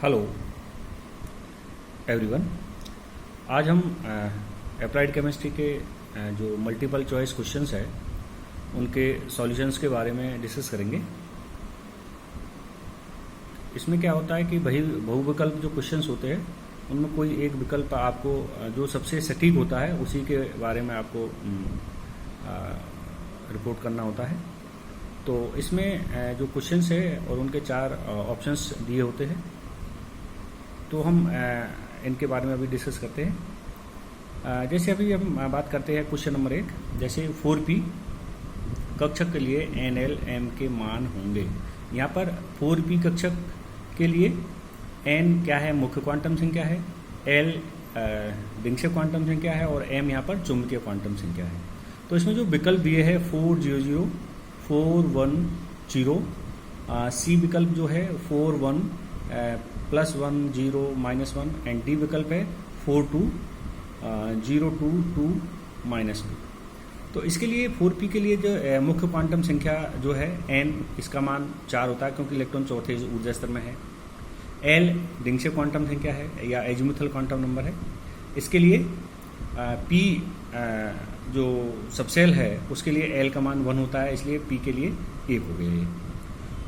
Hello everyone. आज हम applied chemistry के जो मल्टीपल चॉइस क्वेश्चंस है उनके सॉल्यूशंस के बारे में डिस्कस करेंगे। इसमें क्या होता है कि बहुविकल्प जो क्वेश्चंस होते हैं उनमें कोई एक विकल्प आपको जो सबसे सटीक होता है उसी के बारे में आपको रिपोर्ट करना होता है। तो इसमें जो क्वेश्चंस है और उनके 4 ऑप्शंस दिए होते हैं, तो हम इनके बारे में अभी डिस्कस करते हैं। जैसे अभी हम बात करते हैं क्वेश्चन नंबर 1। जैसे 4p कक्षक के लिए NL M के मान होंगे। यहाँ पर 4p कक्षक के लिए n क्या है, मुख्य क्वांटम संख्या है, L विंशक क्वांटम संख्या है और m यहाँ पर चुंबकीय क्वांटम संख्या है। तो इसमें जो विकल्प दिए है 400 410, C विकल्प जो है 41 +1 0 -1 एंड D विकल्प है 42 0 2 2 -2। तो इसके लिए 4p के लिए जो मुख्य क्वांटम संख्या जो है n, इसका मान 4 होता है क्योंकि इलेक्ट्रॉन चौथे ऊर्जा स्तर में है। L विंशक क्वांटम संख्या है या एजिमुथल क्वांटम नंबर है। इसके लिए p जो सबसेल है उसके लिए L का मान 1 होता है, इसलिए p के लिए 1 हो गया।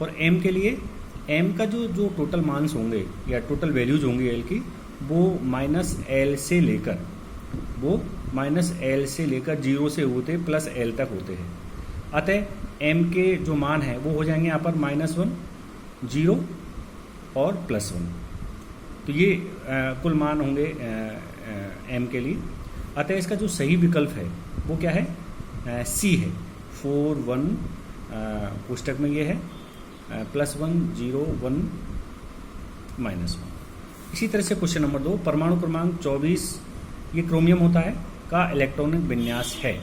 और m के लिए m का जो टोटल मान्स होंगे या टोटल वैल्यूज होंगी L की, वो -L से लेकर 0 से होते +L तक होते हैं। अतः m के जो मान है वो हो जाएंगे यहाँ पर -1 0 और +1। तो ये कुल मान होंगे m के लिए। अतः इसका जो सही विकल्प है वो क्या है, C है। 4 1 पुस्तक में ये है +1 0 1 -1। इसी तरह से क्वेश्चन नंबर 2, परमाणु क्रमांक 24 ये क्रोमियम होता है का इलेक्ट्रॉनिक विन्यास है।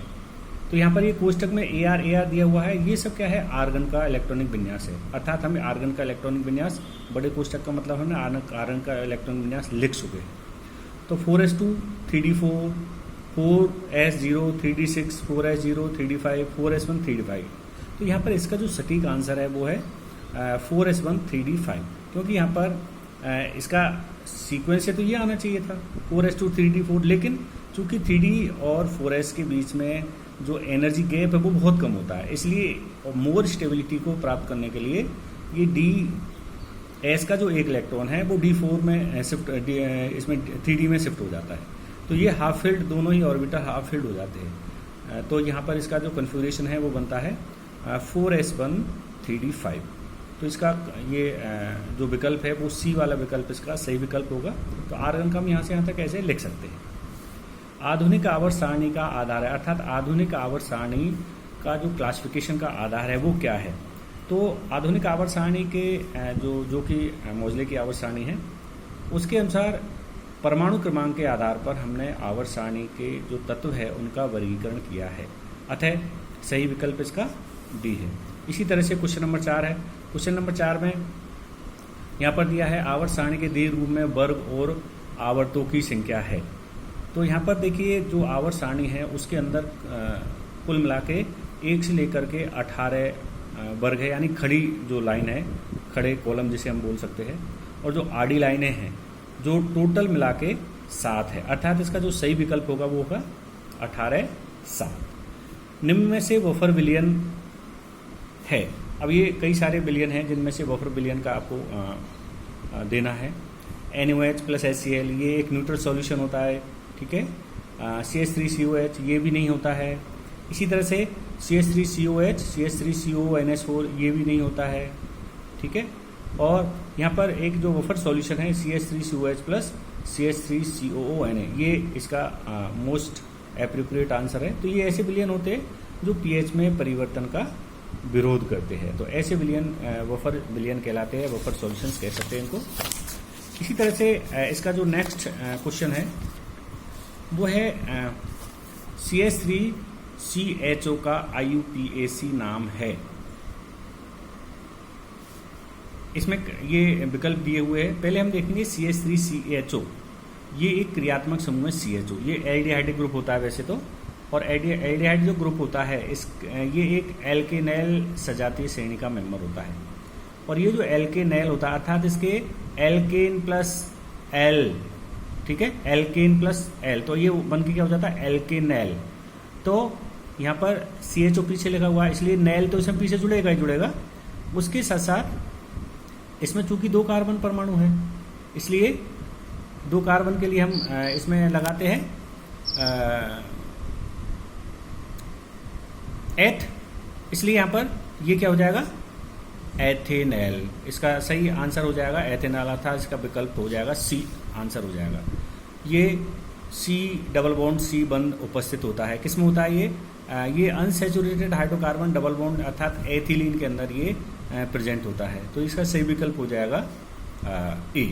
तो यहाँ पर ये कोष्टक में AR दिया हुआ है, ये सब क्या है, आर्गन का इलेक्ट्रॉनिक विन्यास है। अर्थात हमें आर्गन का इलेक्ट्रॉनिक विन्यास, बड़े कोष्टक का मतलब हमने आर्गन का इलेक्ट्रॉनिक विन्यास लिख चुके। तो 4s2 3d4 4s0 3d6 4s0 3d5 4s1 3d5। तो यहाँ पर इसका जो सटीक आंसर है वो है 4s1 3d5, क्योंकि यहाँ पर इसका सीक्वेंस से तो ये आना चाहिए था 4s2 3d4, लेकिन चूंकि 3d और 4s के बीच में जो एनर्जी गैप है वो बहुत कम होता है, इसलिए मोर स्टेबिलिटी को प्राप्त करने के लिए ये ds का जो एक इलेक्ट्रॉन है वो d4 में शिफ्ट, इसमें 3d में शिफ्ट हो जाता है। तो ये हाफ फील्ड, दोनों ही ऑर्बिटल हाफ फील्ड हो जाते हैं। तो यहाँ पर इसका जो कन्फिगरेशन है वो बनता है 4s1 3d5। तो इसका ये जो विकल्प है वो C वाला विकल्प इसका सही विकल्प होगा। तो आर्गन का हम यहाँ से यहाँ तक ऐसे लिख सकते हैं। आधुनिक आवर्त सारणी का आधार है, अर्थात आधुनिक आवर्त सारणी का जो क्लासिफिकेशन का आधार है वो क्या है। तो आधुनिक आवर्त सारणी के जो कि मोजले की आवर्त सारणी है उसके अनुसार परमाणु क्रमांक के आधार पर हमने आवर्त सारणी के जो तत्व है उनका वर्गीकरण किया है। अतः सही विकल्प इसका D है। इसी तरह से क्वेश्चन नंबर 4 है। क्वेश्चन नंबर 4 में यहाँ पर दिया है आवर्त सारणी के दीर्घ रूप में वर्ग और आवर्तों की संख्या है। तो यहाँ पर देखिए जो आवर्त सारणी है उसके अंदर कुल मिला के 1 से लेकर के 18 वर्ग है, यानी खड़ी जो लाइन है, खड़े कॉलम जिसे हम बोल सकते हैं, और जो आड़ी लाइनें हैं जो टोटल मिला के 7 है। अर्थात इसका जो सही विकल्प होगा वो होगा 18 7। निम्न में से वफर विलयन है। अब ये कई सारे विलयन हैं जिनमें से वफर विलयन का आपको देना है। NaOH + HCl ये एक न्यूट्रल सॉल्यूशन होता है, ठीक है। CH3COH ये भी नहीं होता है। इसी तरह से CH3COH CH3CONS4 ये भी नहीं होता है, ठीक है। और यहाँ पर एक जो वफर सॉल्यूशन है CH3COH + CH3COONA, ये इसका मोस्ट एप्रोप्रिएट आंसर है। तो ये ऐसे विलयन होते हैं जो pH में परिवर्तन का विरोध करते हैं। तो ऐसे विलयन वफर विलयन कहलाते हैं, वफर सॉल्यूशंस कह सकते हैं इनको। इसी तरह से इसका जो नेक्स्ट क्वेश्चन है वो है CH3CHO का IUPAC नाम है। इसमें ये विकल्प दिए हुए हैं। पहले हम देखेंगे CH3CHO, ये एक क्रियात्मक समूह है CHO। ये एल्डिहाइडिक ग्रुप होता है वैसे तो, और एल्डिहाइड जो ग्रुप होता है ये एक एल्केनाइल सजातीय श्रेणी का मेंबर होता है। और ये जो एल्केनेल होता है अर्थात इसके एल्केन प्लस एल, ठीक है, एल्केन प्लस एल, तो ये बन के क्या हो जाता है एल्केनेल। तो यहाँ पर CHO पीछे लिखा हुआ है इसलिए नेल तो इसमें पीछे जुड़ेगा ही जुड़ेगा। उसके साथ साथ इसमें चूंकि 2 कार्बन परमाणु है इसलिए 2 कार्बन के लिए हम इसमें लगाते हैं एथ, इसलिए यहाँ पर ये क्या हो जाएगा एथेनॉल। इसका सही आंसर हो जाएगा एथेनॉल था, इसका विकल्प हो जाएगा C आंसर हो जाएगा। ये C डबल बॉन्ड C बंद उपस्थित होता है, किस में होता है ये अनसैचुरेटेड हाइड्रोकार्बन डबल बॉन्ड अर्थात एथिलीन के अंदर ये प्रेजेंट होता है, तो इसका सही विकल्प हो जाएगा A।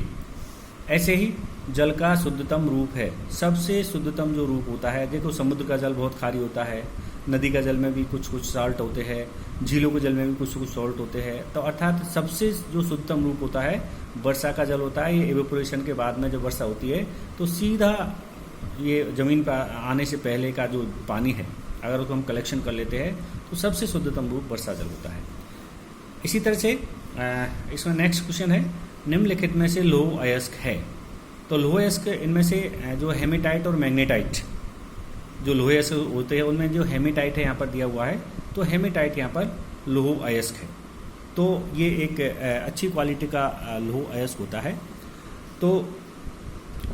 ऐसे ही जल का शुद्धतम रूप है, सबसे शुद्धतम जो रूप होता है, देखो समुद्र का जल बहुत खारी होता है, नदी का जल में भी कुछ कुछ साल्ट होते हैं, झीलों के जल में भी कुछ कुछ सॉल्ट होते हैं, तो अर्थात सबसे जो शुद्धतम रूप होता है वर्षा का जल होता है। ये एवेपोरेशन के बाद में जब वर्षा होती है तो सीधा ये ज़मीन पर आने से पहले का जो पानी है अगर उसको हम कलेक्शन कर लेते हैं तो सबसे शुद्धतम रूप वर्षा जल होता है। इसी तरह से इसमें नेक्स्ट क्वेश्चन है, निम्नलिखित में से लौह अयस्क है, तो लौह अयस्क इनमें से जो हेमेटाइट और मैग्नेटाइट जो लोहे अयस्क होते हैं उनमें जो हेमेटाइट है यहाँ पर दिया हुआ है, तो हेमेटाइट यहाँ पर लौह अयस्क है, तो ये एक अच्छी क्वालिटी का लौह अयस्क होता है, तो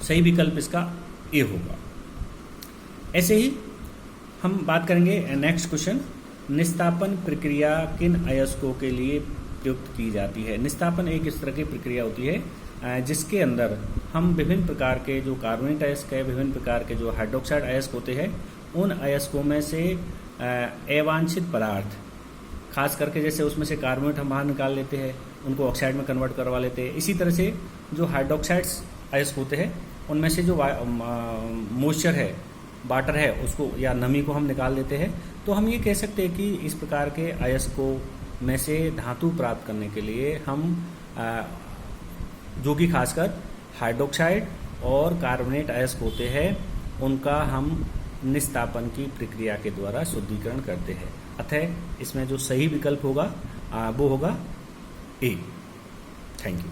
सही विकल्प इसका ए होगा। ऐसे ही हम बात करेंगे नेक्स्ट क्वेश्चन, निस्तापन प्रक्रिया किन अयस्कों के लिए प्रयुक्त की जाती है। निस्तापन एक इस तरह की प्रक्रिया होती है जिसके अंदर हम विभिन्न प्रकार के जो कार्बोनेट अयस्क है, विभिन्न प्रकार के जो हाइड्रोक्साइड अयस्क होते हैं, उन अयस्कों में से अवांछित पदार्थ, खास करके जैसे उसमें से कार्बोनेट हम बाहर निकाल लेते हैं, उनको ऑक्साइड में कन्वर्ट करवा लेते हैं। इसी तरह से जो हाइड्रोक्साइड्स अयस्क होते हैं उनमें से जो मॉइस्चर है, वाटर है, उसको या नमी को हम निकाल देते हैं। तो हम ये कह सकते हैं कि इस प्रकार के अयस्कों में से धातु प्राप्त करने के लिए हम जो कि खासकर हाइड्रोक्साइड और कार्बोनेट अयस्क होते हैं उनका हम निस्तापन की प्रक्रिया के द्वारा शुद्धिकरण करते हैं। अतः इसमें जो सही विकल्प होगा वो होगा ए। Thank you.